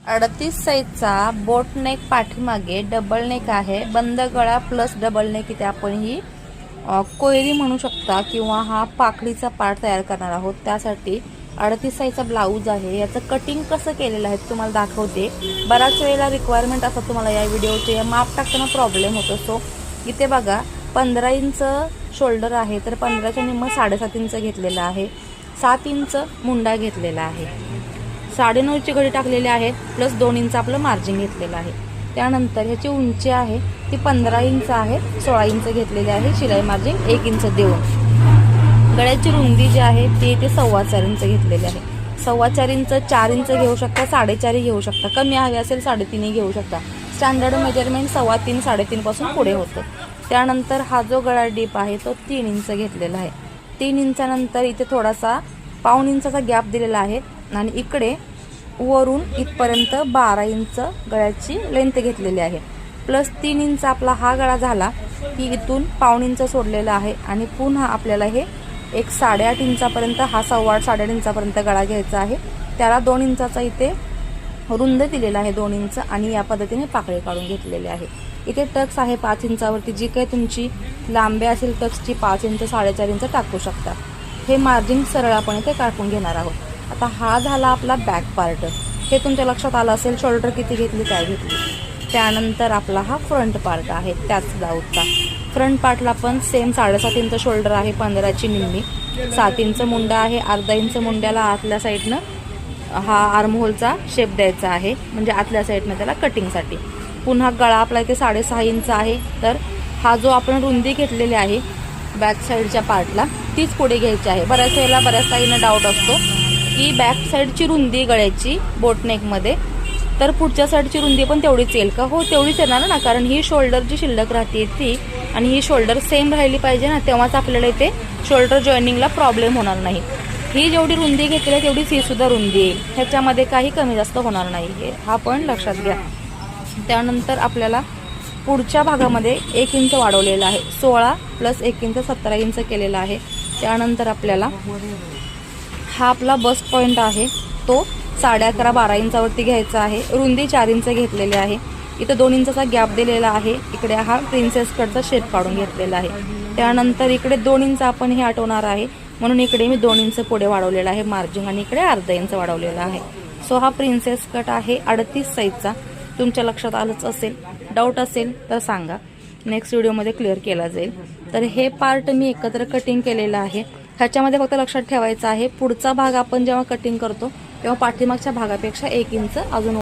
38 साईजचा बोट नेक पाठीमागे double neck आहे, बंद गळा प्लस डबल नेक. इथे आपण ही कोयरी म्हणू शकता किंवा हा पाकळीचा पार्ट तयार करणार आहोत. त्यासाठी 38 साईजचा ब्लाऊज आहे. याचं कटिंग कसं केलेलं आहे तुम्हाला दाखवते. बऱ्याच वेळेला रिक्वायरमेंट असतात तुम्हाला या व्हिडिओचे, माप टाकताना प्रॉब्लेम होतो. सो इथे बघा 15 इंच शोल्डर आहे, तर 15च्या निम्म 7.5 इंच घेतलेला आहे. 7 इंच मुंडा घेतलेला आहे. 9.5ची घडी टाकलेली आहे, प्लस 2 इंच आपलं मार्जिन घेतलेलं आहे. त्यानंतर ह्याची उंची आहे ती 15 इंच आहे, 16 इंच घेतलेली आहे. शिलाई मार्जिन 1 इंच देऊन गळ्याची रुंदी जी आहे ती ते 4.25 इंच घेतलेली आहे. 4.25 इंच 4 इंच घेऊ शकता, 4.5 घेऊ शकता. कमी हवी असेल 3.5 घेऊ शकता. स्टँडर्ड मेजरमेंट 3.25 3.5 पासून पुढे होतं. त्यानंतर हा जो गळा डीप आहे तो 3 इंच घेतलेला आहे. 3 इंचानंतर इथे थोडासा पाऊण इंचाचा गॅप दिलेला आहे आणि इकडे वरून इथपर्यंत 12 इंच गळ्याची लेंथ घेतलेली आहे. प्लस 3 इंच आपला हा गळा झाला की इथून पाऊण इंच सोडलेला आहे आणि पुन्हा आपल्याला हे एक 8.5 इंचापर्यंत हा 8.25 इंचापर्यंत गळा घ्यायचा आहे. त्याला 2 इंचाचा इथे रुंद दिलेला आहे, 2 इंच, आणि या पद्धतीने पाकळी काढून घेतलेले आहे. इथे टक्स आहे 5 इंचावरती. जी काही तुमची लांबी असेल टक्सची 5 इंच 4.5 इंच टाकू शकता. हे मार्जिन सरळ आपण इथे काढून घेणार आहोत. आता हा झाला आपला बॅक पार्ट. हे तुमच्या लक्षात आलं असेल शोल्डर किती घेतली काय घेतली. त्यानंतर आपला हा फ्रंट पार्ट आहे त्याच ब्लाऊजचा. फ्रंट पार्टला पण सेम 7.5 इंच शोल्डर आहे, 15ची निम्मी. 7 इंच मुंडा आहे. अर्धा इंच मुंड्याला आतल्या साईडनं हा आर्महोलचा शेप द्यायचा आहे, म्हणजे आतल्या साईडनं त्याला कटिंगसाठी. पुन्हा गळा आपला इथे 6.5 इंच आहे. तर हा जो आपण रुंदी घेतलेली आहे बॅक साईडच्या पार्टला तीच पुढे घ्यायची आहे. बऱ्याच वेळेला बऱ्याच काहींना डाऊट असतो की बॅक साईडची रुंदी गळ्याची बोटनेकमध्ये, तर पुढच्या साईडची रुंदी पण तेवढीच येईल का? हो, तेवढीच येणार ना, कारण ही शोल्डर जी शिल्लक राहते ती आणि ही शोल्डर सेम राहिली पाहिजे ना, तेव्हाच आपल्याला इथे शोल्डर जॉईनिंगला प्रॉब्लेम होणार नाही. ही जेवढी रुंदी घेतली आहे तेवढीच ही सुद्धा रुंदी येईल, ह्याच्यामध्ये काही कमी जास्त होणार नाही. हे हा पण लक्षात घ्या. त्यानंतर आपल्याला पुढच्या भागामध्ये 1 इंच वाढवलेला आहे. 16 प्लस 1 इंच 17 इंच केलेला आहे. त्यानंतर आपल्याला हा आपला बस्ट पॉईंट आहे तो 11.5 12 इंचावरती घ्यायचा आहे. रुंदी 4 इंच घेतलेली आहे. इथं 2 इंचाचा गॅप दिलेला आहे. इकडे हा प्रिन्सेस कटचा शेप काढून घेतलेला आहे. त्यानंतर इकडे 2 इंच आपण हे हटवणार आहे, म्हणून इकडे मी 2 इंच पुढे वाढवलेला आहे मार्जिन, आणि इकडे अर्धा इंच वाढवलेला आहे. सो हा प्रिन्सेस कट आहे 38 साईजचा. तुमच्या लक्षात आलंच असेल. डाऊट असेल तर सांगा, नेक्स्ट व्हिडिओमध्ये क्लिअर केला जाईल. तर हे पार्ट मी एकत्र कटिंग केलेलं आहे. ह्याच्यामध्ये फक्त लक्षात ठेवायचं आहे पुढचा भाग आपण जेव्हा कटिंग करतो तेव्हा पाठीमागच्या भागापेक्षा 1 इंच अजून